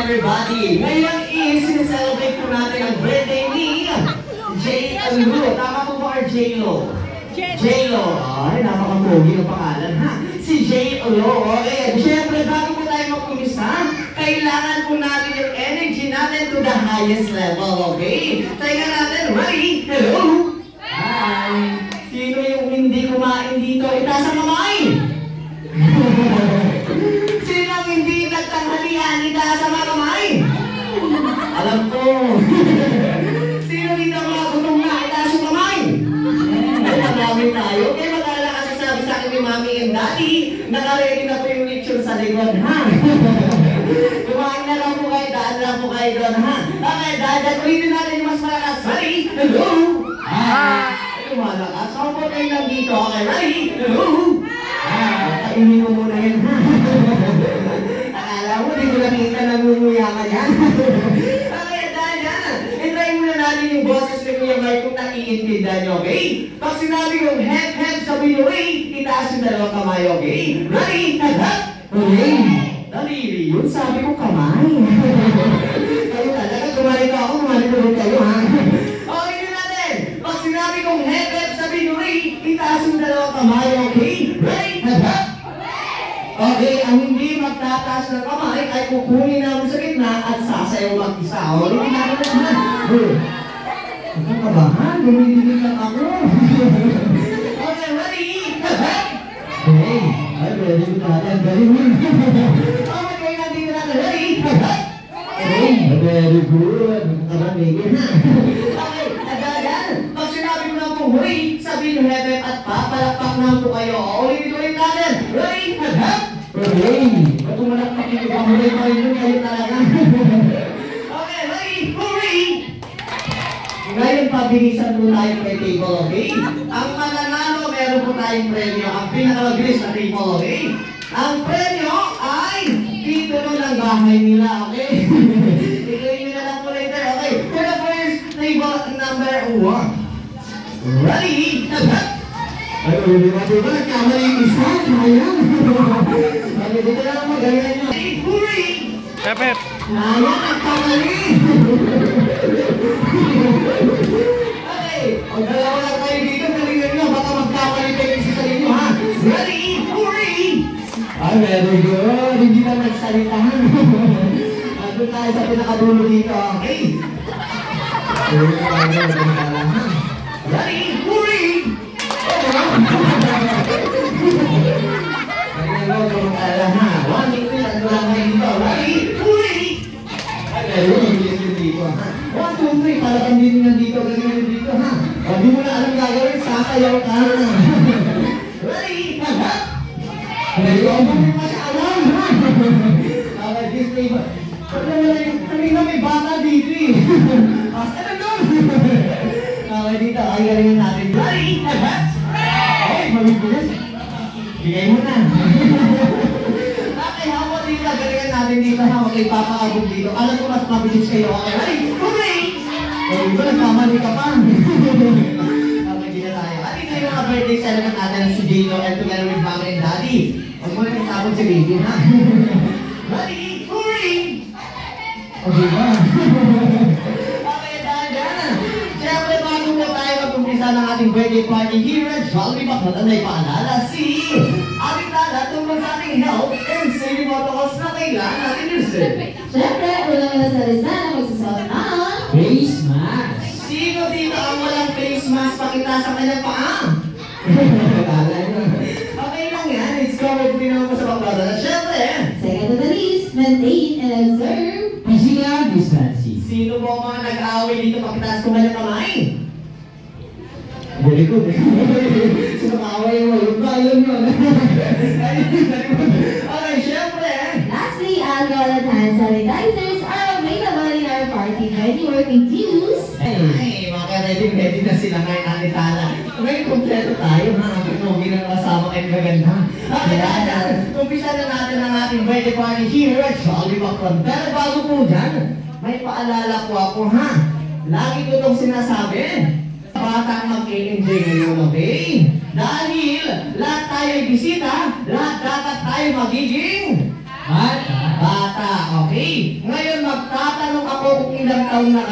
everybody. Ngayon is celebrate po natin ang birthday ni J-Lo. Tama po ba ang J-Lo? J-Lo. Ay, napaka-pogi ng pangalan ha. Si J-Lo. Okay, siyempre bago po tayo mag-umisa, kailangan po natin yung energy natin to the highest level, okay? Tingnan natin, ready? Hello? Hi! Sino yung hindi kumain dito? Itaas ang kamay! Sino ang hindi nagtanghalian? Itaas ang kamay! Alam ko! Sino dito mga gutom na? Itaas ang kamay! Ay, marami tayo. Kaya mag-alala kasi sabi sa akin ni Mami and Daddy, naka-ready na po yung lechon sa likod, ha? Kumain na lang po kayo, daan lang po kayo doon, ha? Okay, dahil ulitin natin yung mas malakas. Ready? Hello? Hi! Malakas. Ako po kayo nandito. Okay, ready? Hello? Kainin mo muna yun, ha? Akala mo, di ko nakita nagmumuya ka dyan. Okay, dahil yan. Intry muna natin yung boses ni Kuya Mike kung naiintindihan nyo, okay? Pag sinabi kong head, sabi nyo, itaas yung dalawang kamay, okay? Ready? Head! Okay. Dalili yun, sabi ko kamay. Kayo talaga, kumalik ako, kumalik ulit kayo, ha? Okay, yun natin. Pag sinabi kong head, sabi nyo, itaas yung dalawang kamay, okay? Ready? Head! Okay, ang hindi magtataas ng kamay ay kukunin namin sa gitna at sasayaw mag-isa. Okay, hindi namin naman. Ang kabahan, gumiligil lang ako. Okay, ready? Head! Okay, ay, ready ko natin. Very good. Okay, kayo nandito natin. Ready? Head! Okay, very good. Kabaligin na. Okay, agagan. Pag sinabi mo na po, hurry, sabihin yung head at papalakpak na po kayo. Ulitin natin. Ready? Head! Okay. Ba't umalakpak yung pahulay pa rin yun kayo talaga? Okay, ready? Hurry! Ngayon, pabilisan po tayo kay table, okay? Ang mananalo, meron po tayong premyo. Ang pinakamabilis na table, okay? Ang premyo ay título ng bahay nila, okay? Ikuhin nyo na lang po later, okay? For the first table number 1. Ready? Ay, ulit ba? Diba? Kamali yung isa? Ayan. Okay, dito na lang magalingan nyo. Hurry! Pepet! Ayan, ang kamali! Okay, o dalawa lang kayo dito, galingan nyo. Baka magkamali kayo yung isa sa inyo, ha? Ready? Hurry! Ay, very good. Hindi na nagsalitahan. Doon tayo sa pinakadulo dito, okay? Ready? Hurry! Kaya mo kung ala ha. 1, 2, 3, lang kayo dito. Ready? Hurry! Ay, ayun, mabilis yun dito ha. 1, 2, 3, talagang din nyo dito, ganyan yun dito ha. O, di mo na alam gagawin, sasayaw ka na. Ready? Hahat! Ayun, hindi mo siya alam ha. Okay, this table. Kanina may bata dito eh. Ano doon? Okay, dito, ay galingan natin. Ready? Hahat! Ay, mabilis. Bigay mo na. Okay, hawak dito. Galingan natin dito. Hawak kay Papa Abog dito. Alam ko mas mabilis kayo. Okay, ready? Hooray! Ay, ito, nagkamali ka pa. Okay, dito tayo. At ito yung mga birthday celebrant natin si J-Lo and together with Mami and Daddy. Huwag mo na itapon si baby, ha? Ready? Hooray! Okay ba? Okay, dahil. Siyempre, bago na tayo mag-umpisa ng ating birthday party here at Jollibee Baklaran ay paalala si ating tala tungkol sa ating health and safety protocols na kailangan natin i-reserve. Siyempre, unang-una sa lista na magsusuot ng face mask. Sino dito ang walang face mask? Pakita sa kanyang paa. Okay lang yan. It's covered din naman po sa Baklaran. Siyempre, second to the list, maintain and observe physical distancing. Sino po ang mga nag-aaway dito? Pakitaas ko kanyang kamay. Very good. Sino kaaway mo? Yung ba? Yun. Okay, syempre. Lastly, alcohol and hand sanitizers are available in our party ready working queues. Ay, maka-ready na sila ngayon, Ate Tala. Ngayon, kompleto tayo, ha? Pinogi ng kasama kayo maganda. Okay, dahil, umpisa na natin ang ating birthday party here at Jollibee Baklaran. Pero bago po dyan, may paalala po ako, ha? Lagi ko itong sinasabi. Batang mag-i-enjoy ngayon, okay? Dahil lahat tayo ay bisita, lahat dapat tayo magiging bata, okay? Ngayon kung ilang taon na